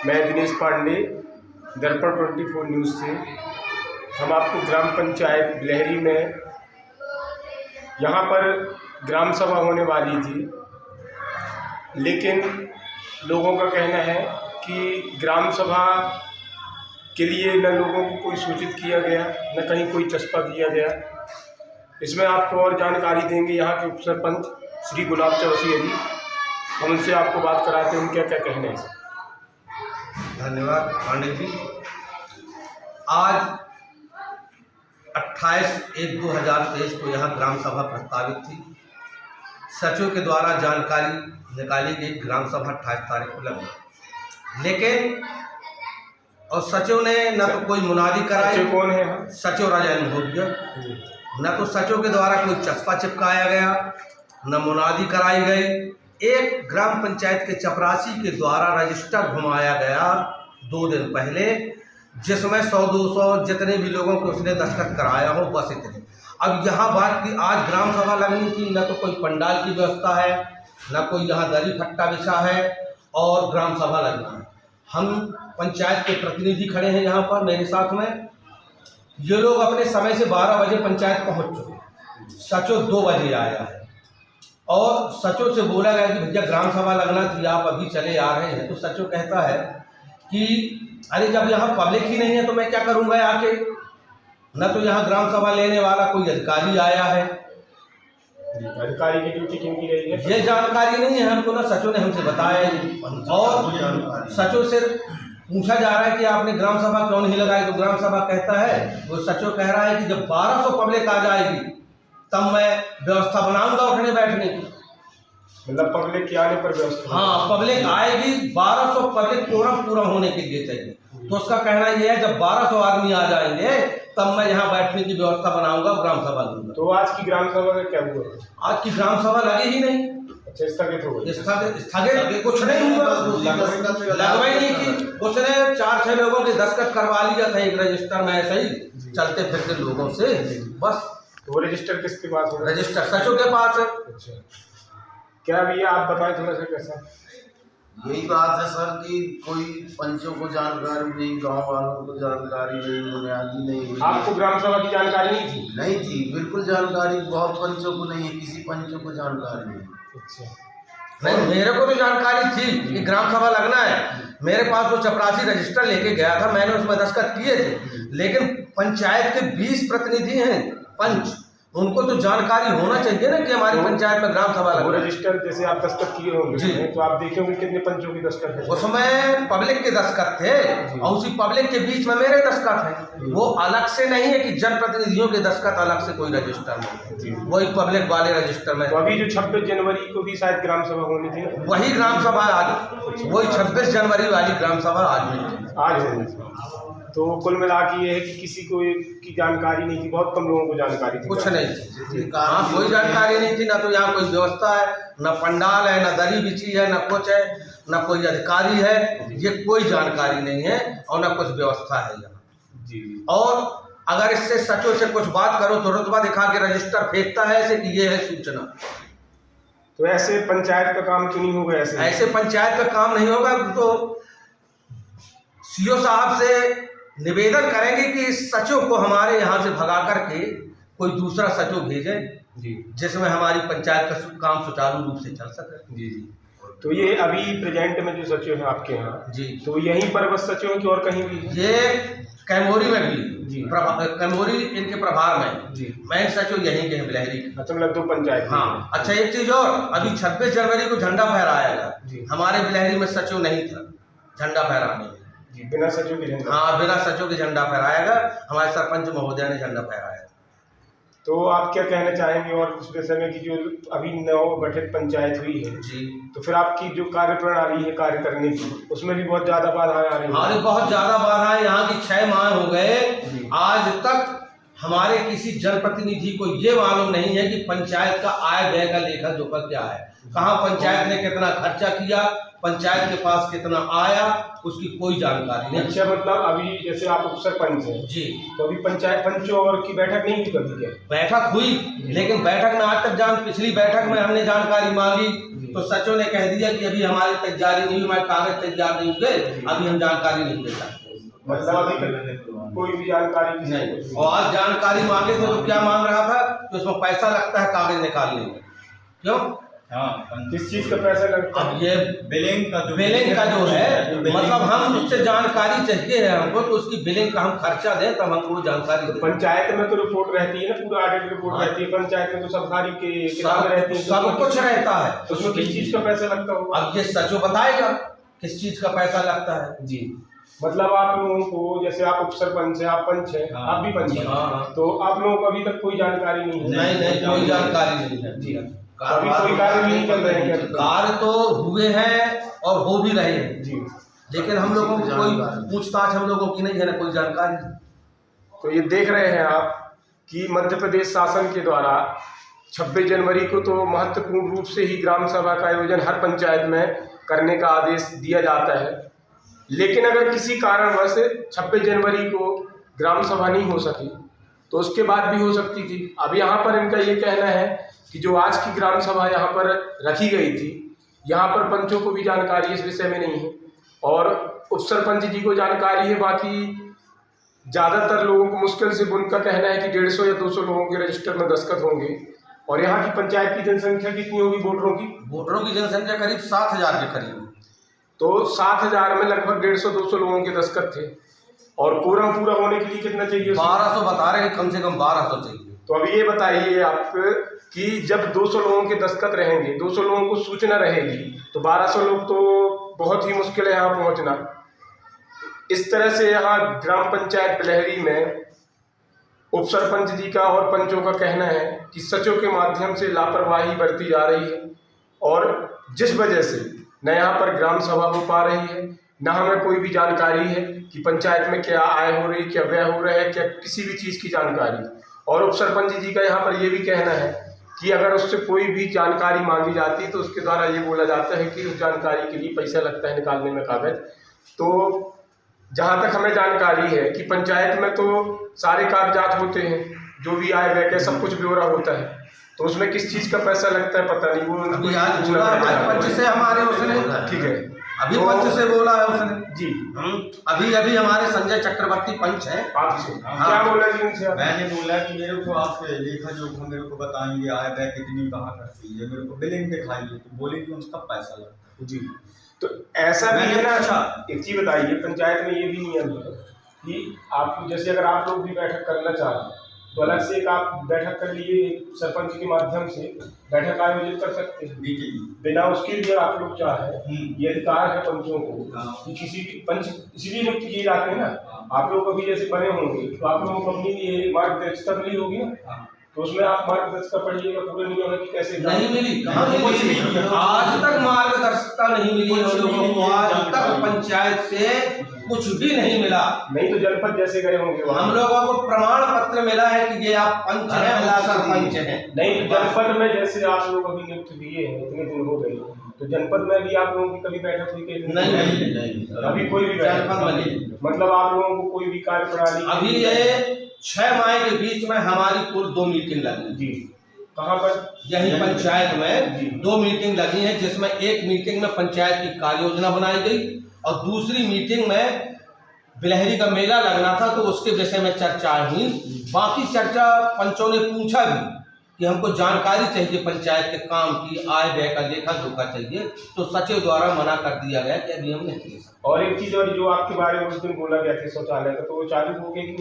मैं दिनेश पांडे, दर्पण 24 न्यूज़ से। हम आपको ग्राम पंचायत बिलहरी में यहाँ पर ग्राम सभा होने वाली थी, लेकिन लोगों का कहना है कि ग्राम सभा के लिए न लोगों को कोई सूचित किया गया, न कहीं कोई चस्पा किया गया। इसमें आपको और जानकारी देंगे यहाँ के उप सरपंच श्री गुलाब चौरसिया जी। हम उनसे आपको बात कराते हैं उनका क्या कहना है। धन्यवाद पांडे जी। आज 28/1/2023 को यहाँ ग्राम सभा प्रस्तावित थी। सचिव के द्वारा जानकारी निकाली गई, ग्राम सभा 28 तारीख को लगी, लेकिन और सचिव ने न तो कोई मुनादी कराई। सचिव कौन है? सचिव राजेंद्र भोटिया। न तो सचिव के द्वारा कोई चस्पा चिपकाया गया, न मुनादी कराई गई। एक ग्राम पंचायत के चपरासी के द्वारा रजिस्टर घुमाया गया 2 दिन पहले, जिसमें 100-200 जितने भी लोगों को उसने दस्तखत कराया हो, बस इतने। अब यहाँ बात की, आज ग्राम सभा लगनी थी, न तो कोई पंडाल की व्यवस्था है, न कोई यहाँ दरी फट्टा बिछा है, और ग्राम सभा लगना है। हम पंचायत के प्रतिनिधि खड़े हैं यहाँ पर मेरे साथ में। ये लोग अपने समय से 12 बजे पंचायत पहुँच चुके। सचिव 2 बजे आया है और सचिव से बोला गया कि भैया ग्राम सभा लगना थी, आप अभी चले आ रहे हैं। तो सचिव कहता है कि अरे जब यहाँ पब्लिक ही नहीं है तो मैं क्या करूँगा आके। न तो यहाँ ग्राम सभा लेने वाला कोई अधिकारी आया है। अधिकारी की ड्यूटी किनकी रही है ये जानकारी नहीं है हमको, ना सचिव ने हमसे बताया। और सचिव से पूछा जा रहा है कि आपने ग्राम सभा क्यों नहीं लगाई, तो ग्राम सभा कहता है, वो सचिव कह रहा है कि जब 1200 पब्लिक आ जाएगी तब मैं व्यवस्था बनाऊंगा उठने बैठने की। मतलब पब्लिक के आने पर व्यवस्था? हाँ, पब्लिक आएगी, 1200 पब्लिक कोरम पूरा होने के लिए चाहिए। तो उसका कहना यह है जब 1200 आदमी आ जाएंगे तब मैं यहाँ बैठने की व्यवस्था बनाऊंगा, ग्राम सभा लूंगा। तो आज की ग्राम सभा का क्या हुआ? आज की ग्राम सभा लगी ही नहीं। अच्छा, स्थगित हो गई? स्थगित कुछ नहीं हुआ, लगवाई नहीं की। उसने 4-6 लोगों के दस्तखत करवा लिया था एक रजिस्टर में, ऐसे ही चलते फिरते लोगों से, बस। तो वो रजिस्टर किसके पास है? रजिस्टर सचिव के पास है। अच्छा, क्या भैया आप बताएं थोड़ा सा कैसा? यही बात है सर कि कोई पंचों को जानकारी नहीं, गांव वालों को जानकारी नहीं, बुनियादी नहीं। आपको ग्राम सभा की जानकारी नहीं थी? नहीं थी, बिल्कुल जानकारी बहुत पंचों को नहीं है, किसी पंचों को जानकारी नहीं। अच्छा, नहीं, मेरे को तो जानकारी थी कि ग्राम सभा लगना है। मेरे पास वो चपरासी रजिस्टर लेके गया था, मैंने उसमें दस्तखत किए थे। लेकिन पंचायत के 20 प्रतिनिधि हैं, पंच, उनको तो जानकारी होना चाहिए ना कि हमारी पंचायत में ग्राम सभा वो लगा। रजिस्टर जैसे आप दस्तखत किए होंगे जी, तो आप देखे होंगे कितने पंचों की दस्तखत है? उसमें पब्लिक के दस्तखत थे और उसी पब्लिक के बीच में मेरे दस्तखत हैं। वो अलग से नहीं है कि जनप्रतिनिधियों के दस्तखत अलग से कोई रजिस्टर नहीं, वही पब्लिक वाले रजिस्टर में। तो अभी जो 26 जनवरी को भी शायद ग्राम सभा होनी थी, वही ग्राम सभा आज, वही 26 जनवरी वाली ग्राम सभा आज होनी थी। तो कुल मिला के ये है कि किसी को की जानकारी नहीं थी, बहुत कम लोगों को जानकारी थी। कुछ नहीं थी, हाँ, कोई जानकारी नहीं थी। ना तो यहाँ कोई व्यवस्था है, न पंडाल है, न दरी बिछी है, न कुछ है, न कोई अधिकारी है, ये कोई जानकारी नहीं है और न कुछ व्यवस्था है यहाँ जी। और अगर इससे सचिव से कुछ बात करो तो रुतबा दिखा के रजिस्टर फेंकता है ऐसे कि ये है सूचना। तो ऐसे पंचायत का काम क्यों नहीं होगा? ऐसे पंचायत का काम नहीं होगा। तो सीओ साहब से निवेदन करेंगे कि इस सचिव को हमारे यहाँ से भगा करके कोई दूसरा सचिव भेजे जी, जिसमें हमारी पंचायत का काम सुचारू रूप से चल सके जी। तो ये अभी प्रेजेंट में जो सचिव है आपके यहाँ जी, तो यहीं पर बस सचिव है कि और कहीं भी? ये कैमोरी में भी जी, कैमोरी इनके प्रभार में जी, मेन सचिव यहीं के हैं बिलहरी के। अच्छा, मतलब 2 पंचायत। हाँ, अच्छा, एक चीज और, अभी 26 जनवरी को झंडा फहराया जी, हमारे बिलहरी में सचिव नहीं था झंडा फहराने में जी, बिना सचिव के झंडा? हाँ, बिना सचिव के झंडा फहराएगा, हमारे सरपंच महोदय ने झंडा फहराया। तो आप क्या कहना चाहेंगे और उस विषय में कि जो अभी नव गठित पंचायत हुई है जी, तो फिर आपकी जो कार्य प्रणाली है कार्य करने की, उसमें भी बहुत ज़्यादा बाधाएं आ रही हैं? अरे बहुत ज़्यादा बाधाएं, यहाँ की 6 माह हो गए, आज तक हमारे किसी जनप्रतिनिधि को ये मालूम नहीं है कि पंचायत का आय व्यय का लेखा जोखा क्या है, कहाँ पंचायत ने कितना खर्चा किया, पंचायत के पास कितना आया, उसकी कोई जानकारी नहीं। अच्छा, मतलब अभी जैसे आप उप सरपंच हैं जी, तो अभी पंचायत पंचों और की बैठक नहीं हुई कभी? क्या बैठक हुई, लेकिन बैठक में आज तक पिछली बैठक में हमने जानकारी मांगी तो सचिव ने कह दिया कि अभी हमारी तक जारी नहीं हुई, हमारे कागज तैयार नहीं हुए, अभी हम जानकारी नहीं दे सकते। मतलब अभी तक कोई भी जानकारी नहीं। और आज जानकारी मांगे थे तो क्या मांग रहा था कि उसमें पैसा लगता है कागज निकालने में। क्यों? किस चीज का पैसा लगता है? अब ये बिलिंग का जो है, मतलब हम उससे जानकारी चाहिए है हमको, तो उसकी बिलिंग का हम खर्चा दें तब हमको वो जानकारी दें। पंचायत में तो रिपोर्ट रहती है ना, पूरा ऑडिट रिपोर्ट रहती है पंचायत में, तो सब सारी किताबें रहती है, सब कुछ रहता है। तो उसमें किस चीज का पैसा लगता होगा? अब ये सचिव बताएगा किस चीज का पैसा लगता है। जी, मतलब आप लोगों को, जैसे आप उप सरपंच है, आप पंच है, आप भी पंच है, तो आप लोगों को अभी तक कोई जानकारी नहीं है? नहीं, कोई जानकारी नहीं है जी। अभी कोई कार्य नहीं चल रहे हैं? कार्य तो हुए हैं और हो भी रहे हैं जी, लेकिन हम लोगों को कोई पूछताछ हम लोगों की नहीं है, ना कोई जानकारी। तो ये देख रहे हैं आप कि मध्य प्रदेश शासन के द्वारा 26 जनवरी को तो महत्वपूर्ण रूप से ही ग्राम सभा का आयोजन हर पंचायत में करने का आदेश दिया जाता है, लेकिन अगर किसी कारणवश 26 जनवरी को ग्राम सभा नहीं हो सकी तो उसके बाद भी हो सकती थी। अब यहाँ पर इनका ये कहना है कि जो आज की ग्राम सभा यहाँ पर रखी गई थी, यहाँ पर पंचों को भी जानकारी इस विषय में नहीं है और उप सरपंच जी को जानकारी है, बाकी ज़्यादातर लोगों को मुश्किल से उनका कहना है कि 150 या 200 लोगों के रजिस्टर में दस्तखत होंगे। और यहाँ की पंचायत की जनसंख्या कितनी होगी वोटरों की जनसंख्या करीब 7,000 के करीब, तो 7,000 में लगभग 150-200 लोगों के दस्तखत थे और कोरम पूरा होने के लिए कितना चाहिए? 1200 बता रहे हैं, कम से कम 1200 चाहिए। तो अभी ये बताइए आप कि जब 200 लोगों के दस्तखत रहेंगे, 200 लोगों को सूचना रहेगी, तो 1200 लोग तो बहुत ही मुश्किल है यहाँ पहुँचना। इस तरह से यहाँ ग्राम पंचायत बिलहरी में उप सरपंच जी का और पंचों का कहना है कि सचिव के माध्यम से लापरवाही बरती जा रही है और जिस वजह से न यहाँ पर ग्राम सभा हो पा रही है, न हमें कोई भी जानकारी है कि पंचायत में क्या आय हो रही, क्या व्यय हो रहा है, क्या किसी भी चीज़ की जानकारी। और उप सरपंच जी का यहाँ पर ये भी कहना है कि अगर उससे कोई भी जानकारी मांगी जाती है तो उसके द्वारा ये बोला जाता है कि उस जानकारी के लिए पैसा लगता है निकालने में कागज। तो जहाँ तक हमें जानकारी है कि पंचायत में तो सारे कागजात होते हैं, जो भी आय व्यय का सब कुछ ब्यौरा होता है, तो उसमें किस चीज़ का पैसा लगता है पता नहीं। वो पंच से हमारे उसने, ठीक है, अभी पंच से बोला है उसने जी। अभी हमारे संजय चक्रवर्ती पंच है, आपसे क्या बोला जी उनसे? मैंने बोला कि मेरे को आप लेखा जोखा मेरे को बताएंगे, आय व्यय कितनी कहाँ करती है, मेरे को बिलिंग दिखाइए, तो बोले कि उसका पैसा लगता है। जी, तो ऐसा भी है ना। अच्छा, एक चीज़ बताइए, पंचायत में ये भी नियम है कि आप जैसे अगर आप लोग भी बैठक करना चाह रहे हैं तो अलग से एक आप बैठक कर लिए, सरपंच के माध्यम से बैठक आयोजित कर सकते हैं बिना उसके लिए आप लोग चाहे। ये अधिकार है पंचों को कि किसी भी पंच इसलिए नियुक्त किए जाते हैं ना। आप लोग अभी जैसे बने होंगे तो आप लोगों को अपनी ये मार्गदर्शिका मिली होगी ना, तो उसमें आप मार्गदर्शिका पढ़िएगा, पूरे नियम है कि कैसे नहीं मिली, कहाँ मिली? आज तक मार्गदर्शिका नहीं मिली हम लोगों को, आज तक पंचायत से कुछ भी नहीं मिला। नहीं तो जनपद जैसे गए होंगे हम लोगों को प्रमाण पत्र मिला है कि ये आप पंच हैं, सरपंच हैं। नहीं, जनपद में जैसे आप लोग अभी नियुक्त दिए हैं, इतने दिन हो गए, तो जनपद में भी आप लोगों की कभी बैठक हुई? नहीं, अभी कोई भी जनपद में नहीं। मतलब आप लोगों को कोई भी कार्य प्रणाली? अभी ये 6 माह के बीच में हमारी कुल 2 मीटिंग लगी जी। कहाँ पर? यही पंचायत में 2 मीटिंग लगी है, जिसमें एक मीटिंग में पंचायत की कार्य योजना बनाई गई और दूसरी मीटिंग में बिलहरी का मेला लगना था तो उसके विषय में चर्चा हुई। बाकी चर्चा पंचों ने पूछा भी कि हमको जानकारी चाहिए पंचायत के काम की, आय व्यय का लेखा जोखा चाहिए, तो सचिव द्वारा मना कर दिया गया कि अभी हम नहीं ले सकते। और एक चीज़ और जो आपके बारे में उस दिन बोला गया था शौचालय का, तो वो चालू हो गया कि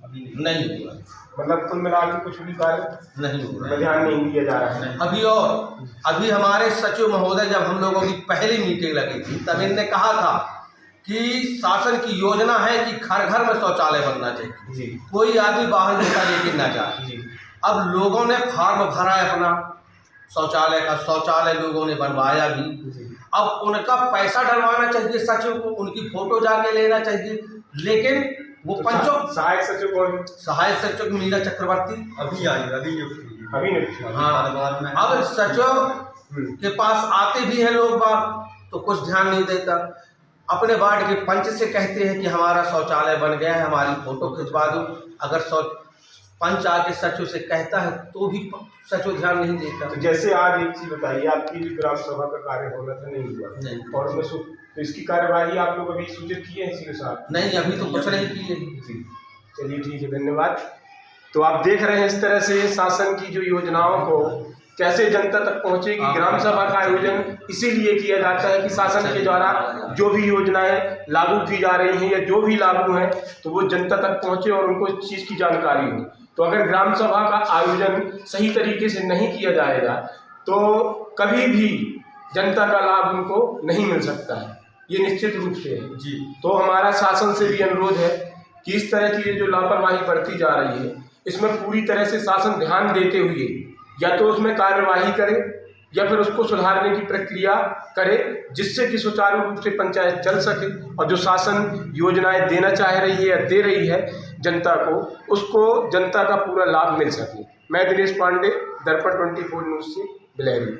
अभी नहीं हुआ? मतलब कुल मिला के कुछ भी कार्य नहीं हो रहा है, ध्यान नहीं दिया जा रहा है अभी। और अभी हमारे सचिव महोदय जब हम लोगों की पहली मीटिंग लगी थी तब इनने कहा था कि शासन की योजना है कि घर घर में शौचालय बनना चाहिए जी, कोई आदमी बाहर जूता लेके ना जाए जी। अब लोगों ने फॉर्म भरा है अपना शौचालय का, शौचालय लोगों ने बनवाया भी। अब उनका पैसा डलवाना चाहिए सचिव को, उनकी फोटो जाके लेना चाहिए, लेकिन वो तो पंचों सहायक सचिव कौन? सहायक सचिव मीरा चक्रवर्ती अभी आई, अभी हाँ। अब सचिव के पास आते भी हैं लोग बाग तो कुछ ध्यान नहीं देता। अपने वार्ड के पंच से कहते हैं कि हमारा शौचालय बन गया है, हमारी फोटो खिंचवा दो। अगर पंच आके सचो से कहता है तो भी सचो ध्यान नहीं देता। तो जैसे आज एक चीज बताइए, आपकी जो ग्राम सभा का कार्य होना था नहीं हुआ, नहीं। और तो इसकी कार्यवाही आप लोग अभी सूचित किए हैं इसी के साथ? नहीं, अभी तो कुछ नहीं किए। जी, चलिए ठीक है, धन्यवाद। तो आप देख रहे हैं इस तरह से शासन की जो योजनाओं को कैसे जनता तक पहुंचेगी। ग्राम सभा का आयोजन इसीलिए किया जाता है कि शासन के द्वारा जो भी योजनाएं लागू की जा रही हैं या जो भी लागू हैं तो वो जनता तक पहुंचे और उनको इस चीज़ की जानकारी हो। तो अगर ग्राम सभा का आयोजन सही तरीके से नहीं किया जाएगा तो कभी भी जनता का लाभ उनको नहीं मिल सकता है, ये निश्चित रूप से है जी। तो हमारा शासन से भी अनुरोध है कि इस तरह की जो लापरवाही बढ़ती जा रही है इसमें पूरी तरह से शासन ध्यान देते हुए या तो उसमें कार्यवाही करे या फिर उसको सुधारने की प्रक्रिया करे, जिससे कि सुचारू रूप से पंचायत चल सके और जो शासन योजनाएं देना चाह रही है या दे रही है जनता को, उसको जनता का पूरा लाभ मिल सके। मैं दिनेश पांडे, दर्पण 24 न्यूज़ से बिलहरी।